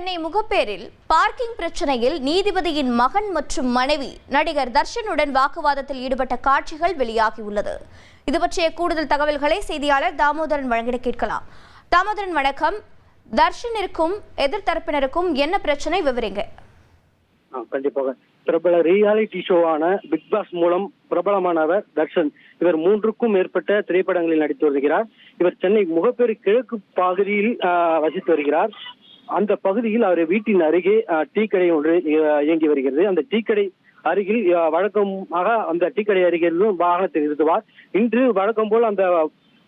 Chennai முகப்பேரில் parking பிரச்சனையில் நீதிபதியின் மகன் மற்றும் மனைவி நடிகர் தர்ஷனுடன் வாக்குவாதத்தில் ஈடுபட்ட காட்சிகள் வெளியாகியுள்ளது. இது பற்றிய கூடுதல் தகவல்களை செய்தியாளர் தாமோதரன் வழங்கிட கேட்கலாம். தாமோதரன் வணக்கம். தர்ஷனிற்கும் எதிர்த்தரப்பினருக்கும் என்ன பிரச்சனை, விவரிங்க. கண்டிப்பாக பிரபல ரியாலிட்டி ஷோவான பிக் பாஸ் மூலம் பிரபலமானவர் தர்ஷன். இவர் 3க்கும் மேற்பட்ட திரைப்படங்களில் நடித்து வருகிறார். இவர் சென்னை முகப்பேறு கிழக்கு பகுதியில் வசித்து வருகிறார். அந்த பகுதியில் அவர் வீட்டின் அருகே டீ கடை ஒன்று இயங்கி வருகிறது. அந்த டீ கடை அருகில் வழக்கமாக அந்த டீ கடை அருகிலும் வாகனத்தை நிறுத்துவார். இன்று வழக்கம் போல் அந்த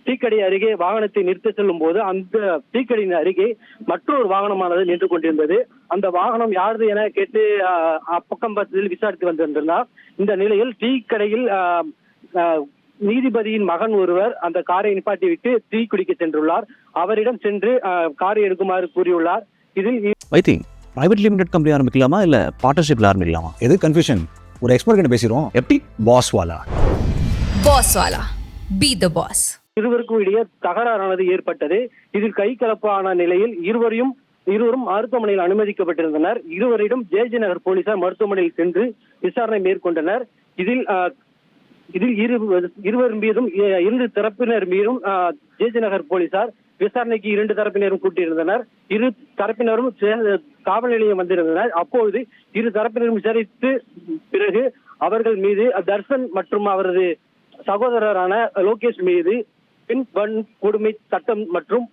டீக்கடை அருகே வாகனத்தை நிறுத்த செல்லும் போது அந்த டீக்கடையின் அருகே மற்றொரு வாகனமானது நின்று கொண்டிருந்தது. அந்த வாகனம் யாரது என கேட்டு அப்பக்கம் பக்கத்தில் விசாரித்து வந்திருந்தார். இந்த நிலையில் டீ கடையில் நீதிபதியின் மகன் ஒருவர் அந்த காரை நிப்பாட்டி விட்டு டீ குடிக்க சென்றுள்ளார். அவரிடம் சென்று காரை எடுக்குமாறு கூறியுள்ளார். இதில் பிரைவேட் லிமிடெட் கம்பெனி ஆரம்பிக்கலாமா இல்ல பார்ட்னர்ஷிப்ல ஆரம்பிக்கலாமா? எது கன்ஃபியூஷன்? ஒரு எக்ஸ்பர்ட் கிட்ட பேசிரோம். எப்படி பாஸ் வாலா பி தி பாஸ். இருவருக்கும் இடையே தகராறானது ஏற்பட்டது. இதில் கை கலப்பான நிலையில் இருவரும் மருத்துவமனையில் அனுமதிக்கப்பட்டிருந்தனர். இருவரிடம் ஜேஜே நகர் போலீசார் மருத்துவமனையில் சென்று விசாரணை மேற்கொண்டனர். இதில் இருவர் மீதும் 2 தரப்பினர் மீதும் ஜேஜே நகர் போலீசார் விசாரணைக்கு 2 தரப்பினரும் கூட்டியிருந்தனர். 2 தரப்பினரும் காவல் நிலையம் வந்திருந்தனர். அப்போது 2 தரப்பினரும் விசாரித்து பிறகு அவர்கள் மீது தர்ஷன் மற்றும் அவரது சகோதரரான லோகேஷ் மீது பெண் கொடுமை சட்டம் மற்றும்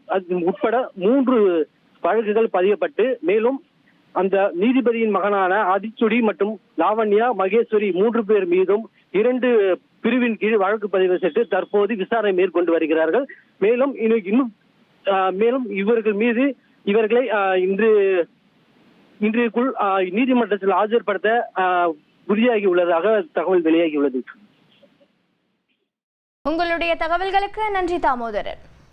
உட்பட 3 வழக்குகள் பதியப்பட்டு, மேலும் அந்த நீதிபதியின் மகனான அதிச்சுடி மற்றும் லாவண்யா மகேஸ்வரி 3 பேர் மீதும் 2 பிரிவின் கீழ் வழக்கு பதிவு செய்து தற்போது விசாரணை மேற்கொண்டு வருகிறார்கள். மேலும் இவர்களை இன்றைக்குள் நீதிமன்றத்தில் ஆஜர்படுத்த உறுதியாகி உள்ளதாக தகவல் வெளியாகியுள்ளது. உங்களுடைய தகவல்களுக்கு நன்றி தாமோதரன்.